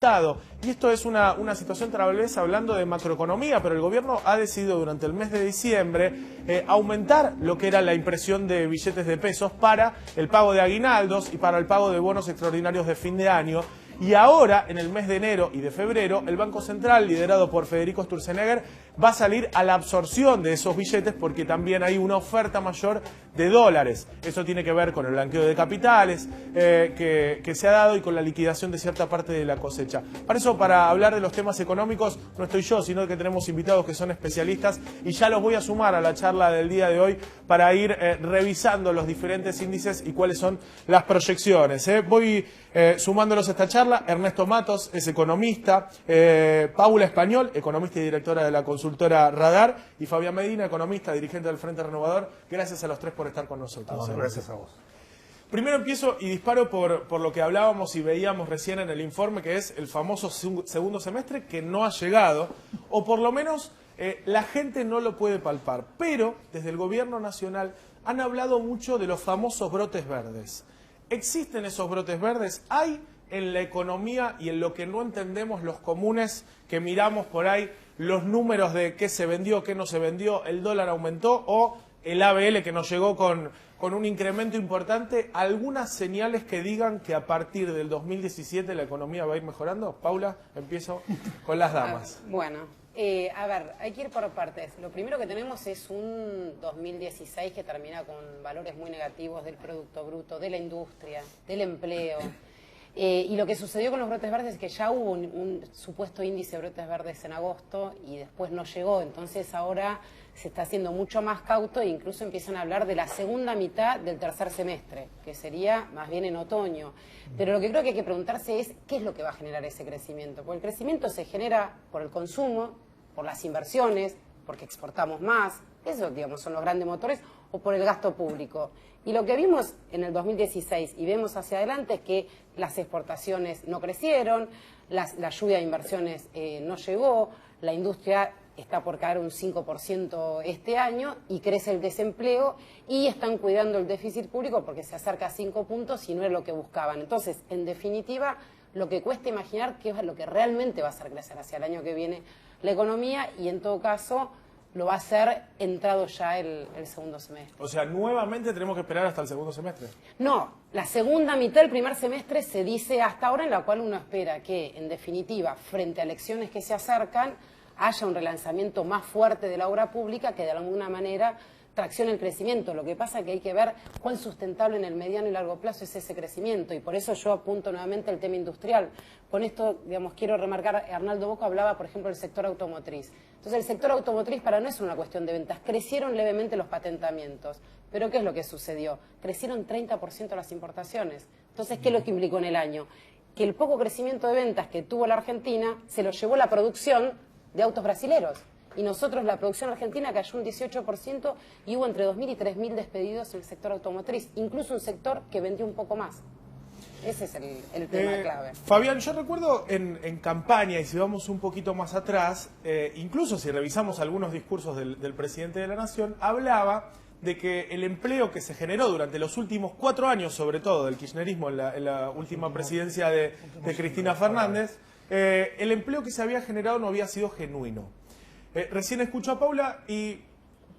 Estado. Y esto es una situación tal vez hablando de macroeconomía, pero el gobierno ha decidido durante el mes de diciembre aumentar lo que era la impresión de billetes de pesos para el pago de aguinaldos y para el pago de bonos extraordinarios de fin de año. Y ahora, en el mes de enero y de febrero, el Banco Central, liderado por Federico Sturzenegger, va a salir a la absorción de esos billetes porque también hay una oferta mayor de dólares. Eso tiene que ver con el blanqueo de capitales que se ha dado y con la liquidación de cierta parte de la cosecha. Para eso, para hablar de los temas económicos, no estoy yo, sino que tenemos invitados que son especialistas y ya los voy a sumar a la charla del día de hoy para ir revisando los diferentes índices y cuáles son las proyecciones. Voy sumándolos a esta charla. Ernesto Matos es economista, Paula Español, economista y directora de la consultora Radar, y Fabián Medina, economista, dirigente del Frente Renovador. Gracias a los tres por estar con nosotros. Gracias a vos. Primero empiezo y disparo por lo que hablábamos y veíamos recién en el informe, que es el famoso segundo semestre que no ha llegado, o por lo menos la gente no lo puede palpar. Pero desde el gobierno nacional han hablado mucho de los famosos brotes verdes. ¿Existen esos brotes verdes? ¿Hay en la economía y en lo que no entendemos los comunes que miramos por ahí los números de qué se vendió, qué no se vendió, el dólar aumentó o el ABL que nos llegó con un incremento importante? ¿Algunas señales que digan que a partir del 2017 la economía va a ir mejorando? Paula, empiezo con las damas. Bueno, a ver, hay que ir por partes. Lo primero que tenemos es un 2016 que termina con valores muy negativos del Producto Bruto, de la industria, del empleo. Y lo que sucedió con los brotes verdes es que ya hubo un supuesto índice de brotes verdes en agosto y después no llegó. Entonces ahora se está haciendo mucho más cauto e incluso empiezan a hablar de la segunda mitad del tercer semestre, que sería más bien en otoño. Pero lo que creo que hay que preguntarse es qué es lo que va a generar ese crecimiento. Porque el crecimiento se genera por el consumo, por las inversiones, porque exportamos más, esos digamos son los grandes motores, o por el gasto público. Y lo que vimos en el 2016 y vemos hacia adelante es que las exportaciones no crecieron, la lluvia de inversiones no llegó, la industria está por caer un 5% este año y crece el desempleo y están cuidando el déficit público porque se acerca a 5 puntos y no es lo que buscaban. Entonces, en definitiva, lo que cuesta imaginar qué es lo que realmente va a hacer crecer hacia el año que viene la economía y en todo caso lo va a hacer entrado ya el segundo semestre. O sea, nuevamente tenemos que esperar hasta el segundo semestre. No, la segunda mitad del primer semestre se dice hasta ahora, en la cual uno espera que, en definitiva, frente a elecciones que se acercan, haya un relanzamiento más fuerte de la obra pública que de alguna manera traccione el crecimiento. Lo que pasa es que hay que ver cuán sustentable en el mediano y largo plazo es ese crecimiento y por eso yo apunto nuevamente el tema industrial. Con esto, digamos, quiero remarcar, Arnaldo Bocco hablaba, por ejemplo, del sector automotriz. Entonces, el sector automotriz para no es una cuestión de ventas. Crecieron levemente los patentamientos. Pero ¿qué es lo que sucedió? Crecieron 30% las importaciones. Entonces, ¿qué es lo que implicó en el año? Que el poco crecimiento de ventas que tuvo la Argentina se lo llevó la producción de autos brasileros. Y nosotros, la producción argentina cayó un 18% y hubo entre 2.000 y 3.000 despedidos en el sector automotriz. Incluso un sector que vendió un poco más. Ese es el tema clave. Fabián, yo recuerdo en campaña, y si vamos un poquito más atrás, incluso si revisamos algunos discursos del presidente de la Nación, hablaba de que el empleo que se generó durante los últimos 4 años, sobre todo del kirchnerismo en la última presidencia de Cristina Fernández, el empleo que se había generado no había sido genuino. Recién escucho a Paula y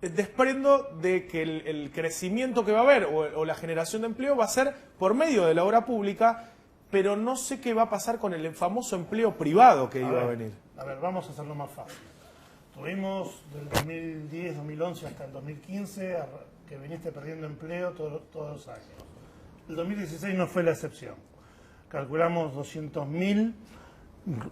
desprendo de que el crecimiento que va a haber o la generación de empleo va a ser por medio de la obra pública, pero no sé qué va a pasar con el famoso empleo privado que iba a venir. A ver, vamos a hacerlo más fácil. Tuvimos del 2010, 2011 hasta el 2015 que viniste perdiendo empleo todos los años. El 2016 no fue la excepción. Calculamos 200.000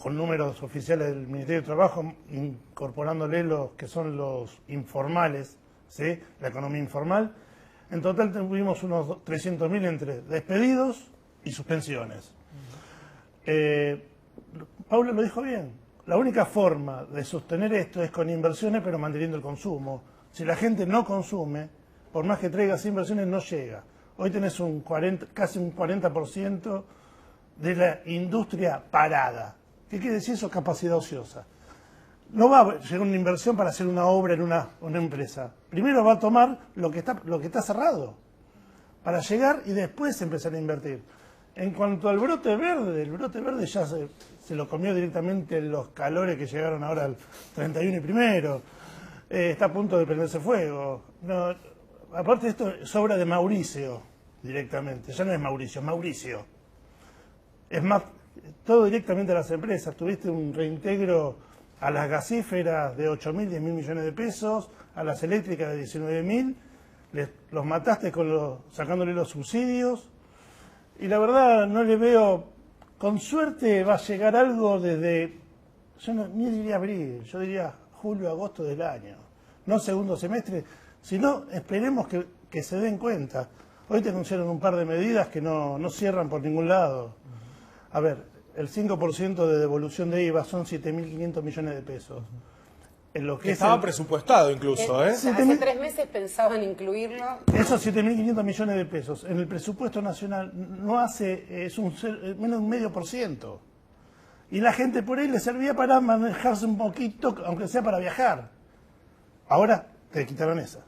con números oficiales del Ministerio de Trabajo, incorporándole los que son los informales, ¿sí? La economía informal. En total tuvimos unos 300.000 entre despedidos y suspensiones. Paula lo dijo bien. La única forma de sostener esto es con inversiones, pero manteniendo el consumo. Si la gente no consume, por más que traigas inversiones, no llega. Hoy tenés casi un 40% de la industria parada. ¿Qué quiere decir eso? Capacidad ociosa. No va a llegar una inversión para hacer una obra en una empresa. Primero va a tomar lo que está cerrado para llegar y después empezar a invertir. En cuanto al brote verde, el brote verde ya se lo comió directamente los calores que llegaron ahora al 31 y primero. Está a punto de prenderse fuego. No, aparte de esto, es obra de Mauricio directamente. Ya no es Mauricio, es Mauricio. Es más, todo directamente a las empresas. Tuviste un reintegro a las gasíferas de 8.000, 10.000 millones de pesos, a las eléctricas de 19.000. Los mataste sacándole los subsidios. Y la verdad no le veo, con suerte va a llegar algo desde, yo ni diría abril, yo diría julio, agosto del año. No segundo semestre, sino esperemos que se den cuenta. Hoy te anunciaron un par de medidas que no cierran por ningún lado. A ver, el 5% de devolución de IVA son 7.500 millones de pesos. En lo que estaba presupuestado incluso, ¿eh? Hace 3 meses pensaban incluirlo. Esos 7.500 millones de pesos en el presupuesto nacional no hace, es menos de un 0,5%. Y la gente por ahí le servía para manejarse un poquito, aunque sea para viajar. Ahora te quitaron esa.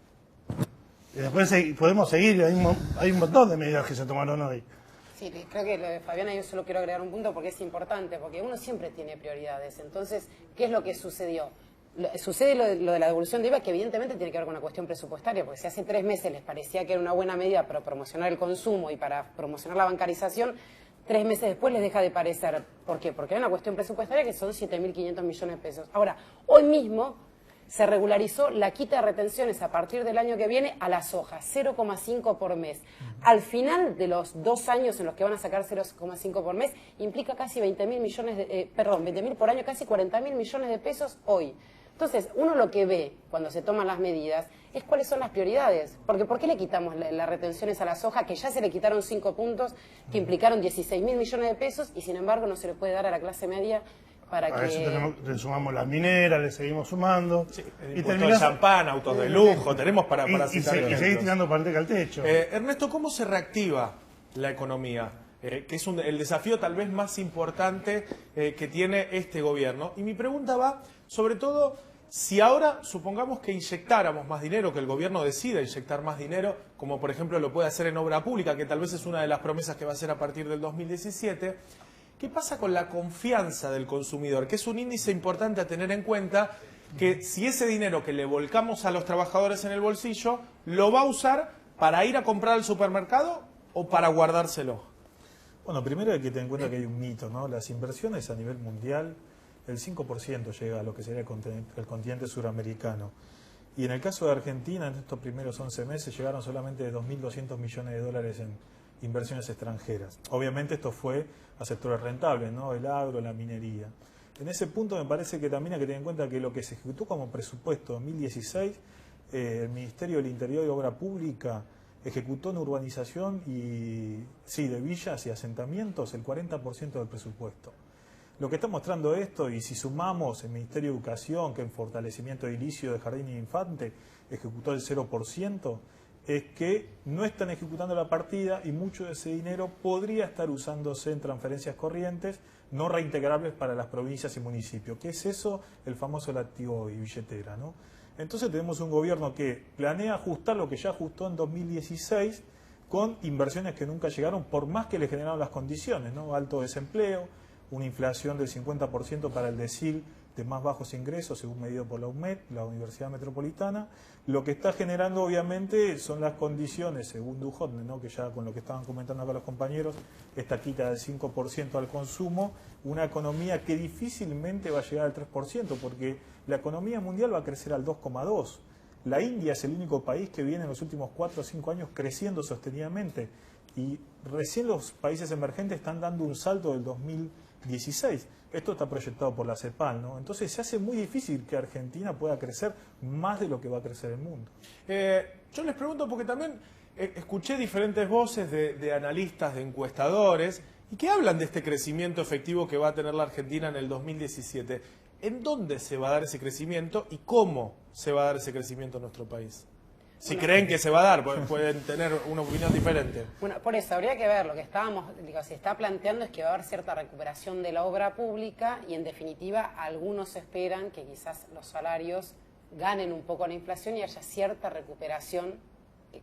Y después podemos seguir, hay un montón de medidas que se tomaron hoy. Sí, creo que lo de Fabiana, yo solo quiero agregar un punto porque es importante, porque uno siempre tiene prioridades. Entonces, ¿qué es lo que sucedió? Sucede lo de la devolución de IVA, que evidentemente tiene que ver con una cuestión presupuestaria, porque si hace 3 meses les parecía que era una buena medida para promocionar el consumo y para promocionar la bancarización, 3 meses después les deja de parecer. ¿Por qué? Porque hay una cuestión presupuestaria que son 7.500 millones de pesos. Ahora, hoy mismo se regularizó la quita de retenciones a partir del año que viene a la soja, 0,5 por mes. Al final de los 2 años en los que van a sacar 0,5 por mes, implica casi 20.000 millones de, 20.000 por año, casi 40.000 millones de pesos hoy. Entonces, uno lo que ve cuando se toman las medidas es cuáles son las prioridades. Porque ¿por qué le quitamos las retenciones a la soja, que ya se le quitaron 5 puntos, que implicaron 16.000 millones de pesos, y sin embargo no se le puede dar a la clase media para que... eso le sumamos las mineras, le seguimos sumando. Sí, y terminás... champán, autos de lujo, tenemos para citar y seguir tirando panteca al techo. Ernesto, ¿cómo se reactiva la economía? Que es el desafío tal vez más importante que tiene este gobierno. Y mi pregunta va, sobre todo, si ahora supongamos que inyectáramos más dinero, que el gobierno decida inyectar más dinero, como por ejemplo lo puede hacer en obra pública, que tal vez es una de las promesas que va a hacer a partir del 2017, ¿qué pasa con la confianza del consumidor? Que es un índice importante a tener en cuenta, que si ese dinero que le volcamos a los trabajadores en el bolsillo, lo va a usar para ir a comprar al supermercado o para guardárselo. Bueno, primero hay que tener en cuenta que hay un mito, ¿no? Las inversiones a nivel mundial, el 5% llega a lo que sería el continente suramericano. Y en el caso de Argentina, en estos primeros 11 meses, llegaron solamente 2.200 millones de dólares en inversiones extranjeras. Obviamente esto fue a sectores rentables, ¿no? El agro, la minería. En ese punto me parece que también hay que tener en cuenta que lo que se ejecutó como presupuesto en 2016, el Ministerio del Interior y Obra Pública ejecutó en urbanización de villas y asentamientos el 40% del presupuesto. Lo que está mostrando esto, y si sumamos el Ministerio de Educación, que en fortalecimiento edilicio de jardín y infante ejecutó el 0%, es que no están ejecutando la partida y mucho de ese dinero podría estar usándose en transferencias corrientes no reintegrables para las provincias y municipios. ¿Qué es eso? El famoso activo y billetera, ¿no? Entonces tenemos un gobierno que planea ajustar lo que ya ajustó en 2016 con inversiones que nunca llegaron, por más que le generaron las condiciones, ¿no? Alto desempleo, una inflación del 50% para el decil de más bajos ingresos, según medido por la UMED, la Universidad Metropolitana. Lo que está generando, obviamente, son las condiciones, según Duhot, ¿no? Que ya con lo que estaban comentando acá los compañeros, esta quita del 5% al consumo, una economía que difícilmente va a llegar al 3%, porque la economía mundial va a crecer al 2,2%. La India es el único país que viene en los últimos 4 o 5 años creciendo sostenidamente, y recién los países emergentes están dando un salto del 2016. Esto está proyectado por la CEPAL, ¿no? Entonces se hace muy difícil que Argentina pueda crecer más de lo que va a crecer el mundo. Yo les pregunto porque también escuché diferentes voces de analistas, de encuestadores, y que hablan de este crecimiento efectivo que va a tener la Argentina en el 2017. ¿En dónde se va a dar ese crecimiento y cómo se va a dar ese crecimiento en nuestro país? Si creen que se va a dar, pueden tener una opinión diferente. Bueno, por eso habría que ver, lo que se está planteando es que va a haber cierta recuperación de la obra pública y en definitiva algunos esperan que quizás los salarios ganen un poco la inflación y haya cierta recuperación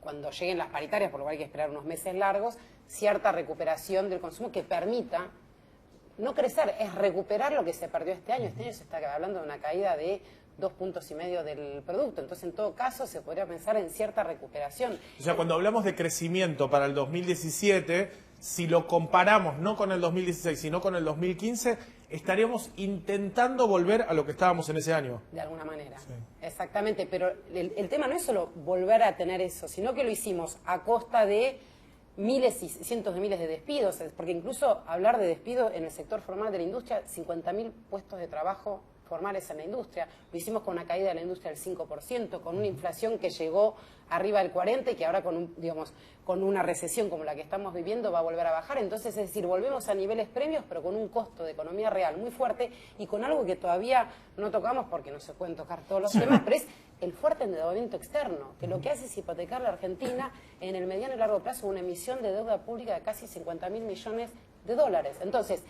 cuando lleguen las paritarias, por lo cual hay que esperar unos meses largos, cierta recuperación del consumo que permita no crecer, es recuperar lo que se perdió este año. Este año se está hablando de una caída de 2,5 puntos del producto. Entonces, en todo caso, se podría pensar en cierta recuperación. O sea, cuando hablamos de crecimiento para el 2017, si lo comparamos no con el 2016, sino con el 2015, estaríamos intentando volver a lo que estábamos en ese año. De alguna manera. Sí. Exactamente, pero el tema no es solo volver a tener eso, sino que lo hicimos a costa de miles y cientos de miles de despidos, porque incluso hablar de despido en el sector formal de la industria, 50.000 puestos de trabajo formales en la industria, lo hicimos con una caída de la industria del 5%, con una inflación que llegó arriba del 40% y que ahora con una recesión como la que estamos viviendo va a volver a bajar. Entonces, es decir, volvemos a niveles previos, pero con un costo de economía real muy fuerte y con algo que todavía no tocamos porque no se pueden tocar todos los temas, pero es el fuerte endeudamiento externo, que lo que hace es hipotecar a la Argentina en el mediano y largo plazo una emisión de deuda pública de casi 50.000 millones de dólares. Entonces,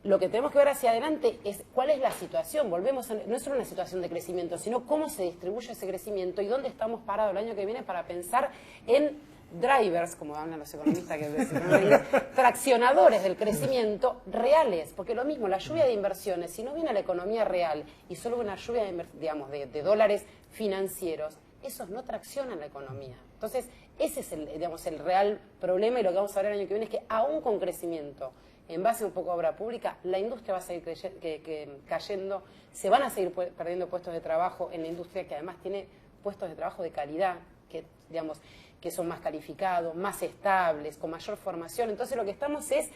lo que tenemos que ver hacia adelante es cuál es la situación. No es solo una situación de crecimiento, sino cómo se distribuye ese crecimiento y dónde estamos parados el año que viene para pensar en drivers, como hablan los economistas, traccionadores del crecimiento reales. Porque lo mismo, la lluvia de inversiones, si no viene la economía real y solo una lluvia de dólares financieros, esos no traccionan la economía. Entonces, ese es el real problema, y lo que vamos a ver el año que viene es que aún con crecimiento en base un poco a obra pública, la industria va a seguir cayendo, se van a seguir perdiendo puestos de trabajo en la industria, que además tiene puestos de trabajo de calidad, que son más calificados, más estables, con mayor formación. Entonces lo que estamos es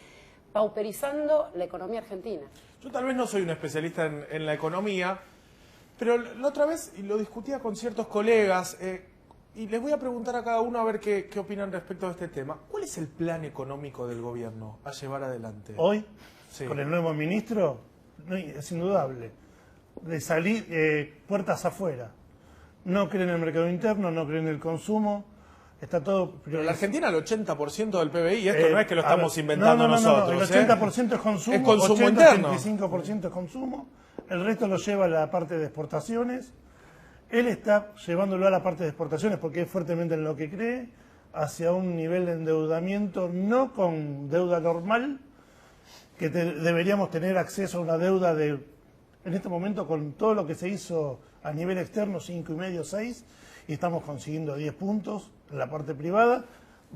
pauperizando la economía argentina. Yo tal vez no soy un especialista en la economía, pero la otra vez lo discutía con ciertos colegas, y les voy a preguntar a cada uno a ver qué opinan respecto a este tema. ¿Cuál es el plan económico del gobierno a llevar adelante? Hoy, Sí. con el nuevo ministro, es indudable, de salir puertas afuera. No creen en el mercado interno, no creen en el consumo, está todo... Pero la Argentina, el 80% del PBI, y esto no es que lo a estamos ver, inventando no, nosotros. el 80% es consumo, Es consumo interno. 85% es consumo, el resto lo lleva a la parte de exportaciones. Él está llevándolo a la parte de exportaciones porque es fuertemente en lo que cree, hacia un nivel de endeudamiento, no con deuda normal, que deberíamos tener acceso a una deuda en este momento con todo lo que se hizo a nivel externo, 5,5, 6, y estamos consiguiendo 10 puntos en la parte privada.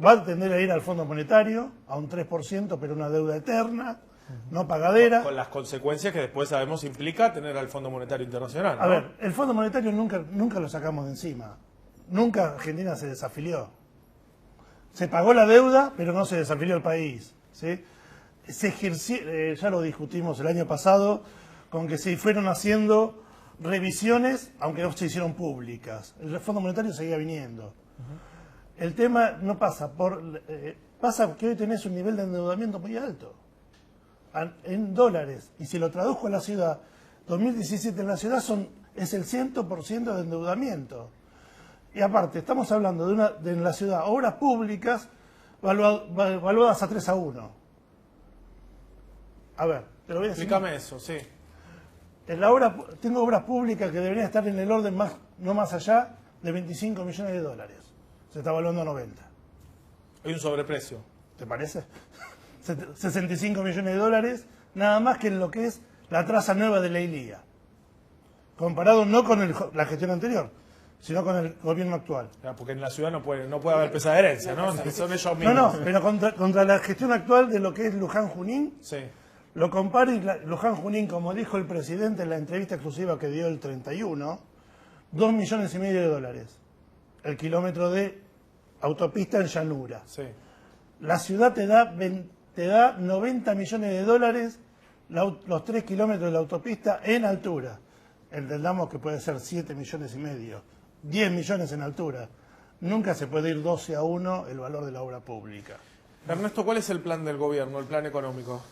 Va a tender a ir al Fondo Monetario, a un 3%, pero una deuda eterna, no pagadera. Con las consecuencias que después sabemos implica tener al Fondo Monetario Internacional, ¿no? A ver, el Fondo Monetario nunca lo sacamos de encima. Nunca Argentina se desafilió. Se pagó la deuda, pero no se desafilió el país, ¿sí? Se ejerció, ya lo discutimos el año pasado, con que se fueron haciendo revisiones, aunque no se hicieron públicas. El Fondo Monetario seguía viniendo. El tema no pasa pasa que hoy tenés un nivel de endeudamiento muy alto, en dólares, y si lo traduzco en la ciudad, 2017 en la ciudad es el 100% de endeudamiento. Y aparte, estamos hablando de en la ciudad obras públicas valuadas a 3-1. A ver, te lo voy a decir. Explícame eso, sí. Tengo obras públicas que deberían estar en el orden no más allá de 25 millones de dólares. Se está valuando a 90. Hay un sobreprecio. ¿Te parece? 65 millones de dólares, nada más que en lo que es la traza nueva de la ILIA. Comparado no con la gestión anterior, sino con el gobierno actual. Porque en la ciudad no puede haber pesa de herencia, ¿no? Son ellos mismos. No, pero contra la gestión actual de lo que es Luján Junín, Sí. lo comparo, y Luján Junín, como dijo el presidente en la entrevista exclusiva que dio el 31, 2,5 millones de dólares. El kilómetro de autopista en llanura. Sí. La ciudad te da 90 millones de dólares los 3 kilómetros de la autopista en altura. Entendamos que puede ser 7,5 millones, 10 millones en altura. Nunca se puede ir 12-1 el valor de la obra pública. Ernesto, ¿cuál es el plan del gobierno, el plan económico?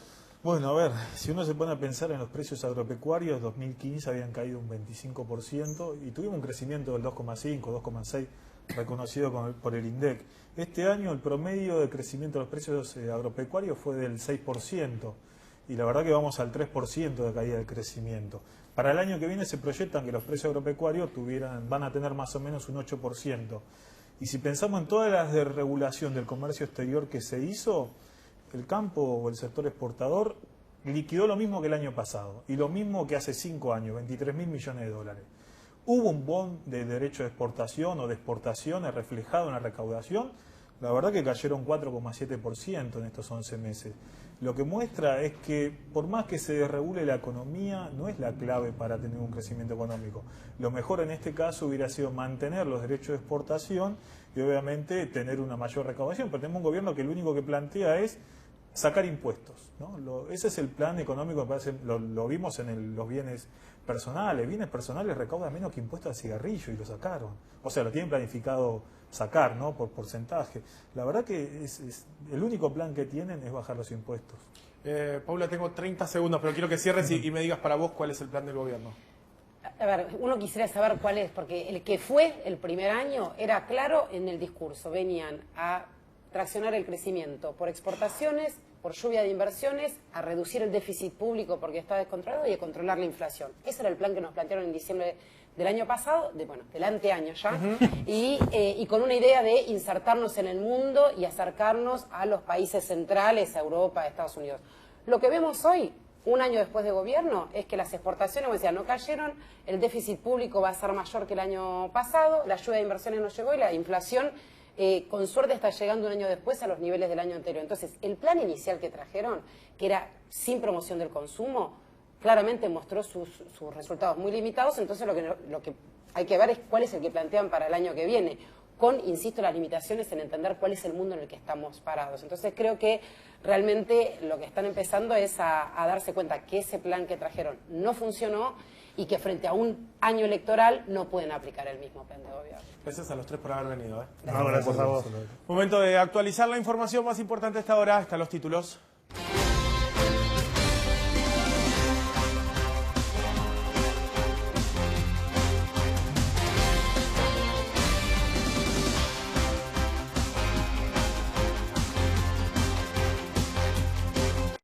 Bueno, a ver, si uno se pone a pensar en los precios agropecuarios, 2015 habían caído un 25% y tuvimos un crecimiento del 2,5, 2,6 reconocido por el INDEC. Este año el promedio de crecimiento de los precios agropecuarios fue del 6% y la verdad que vamos al 3% de caída de crecimiento. Para el año que viene se proyectan que los precios agropecuarios van a tener más o menos un 8%. Y si pensamos en todas las desregulación del comercio exterior que se hizo, el campo o el sector exportador liquidó lo mismo que el año pasado y lo mismo que hace 5 años, 23.000 millones de dólares. Hubo un boom de derecho de exportación o de exportaciones reflejado en la recaudación. La verdad que cayeron 4,7% en estos 11 meses. Lo que muestra es que por más que se desregule la economía, no es la clave para tener un crecimiento económico. Lo mejor en este caso hubiera sido mantener los derechos de exportación y obviamente tener una mayor recaudación. Pero tenemos un gobierno que lo único que plantea es sacar impuestos, ¿no? Ese es el plan económico, me parece, lo vimos en los bienes personales. Bienes personales recaudan menos que impuestos al cigarrillo y lo sacaron. O sea, lo tienen planificado sacar, ¿no? Por porcentaje. La verdad que el único plan que tienen es bajar los impuestos. Paula, tengo 30 segundos, pero quiero que cierres y me digas para vos cuál es el plan del gobierno. A ver, uno quisiera saber cuál es, porque el que fue el primer año era claro en el discurso. Venían a traccionar el crecimiento por exportaciones, por lluvia de inversiones, a reducir el déficit público porque está descontrolado y a controlar la inflación. Ese era el plan que nos plantearon en diciembre del año pasado, del anteaño ya, y con una idea de insertarnos en el mundo y acercarnos a los países centrales, a Europa, a Estados Unidos. Lo que vemos hoy, un año después de gobierno, es que las exportaciones, como decía, no cayeron, el déficit público va a ser mayor que el año pasado, la lluvia de inversiones no llegó y la inflación con suerte está llegando un año después a los niveles del año anterior. Entonces, el plan inicial que trajeron, que era sin promoción del consumo, claramente mostró sus resultados muy limitados. Entonces, lo que hay que ver es cuál es el que plantean para el año que viene, con, insisto, las limitaciones en entender cuál es el mundo en el que estamos parados. Entonces, creo que realmente lo que están empezando es a darse cuenta que ese plan que trajeron no funcionó y que frente a un año electoral no pueden aplicar el mismo plan de gobierno. Gracias a los tres por haber venido. No, gracias a vos. Momento de actualizar la información más importante hasta ahora. Están los títulos.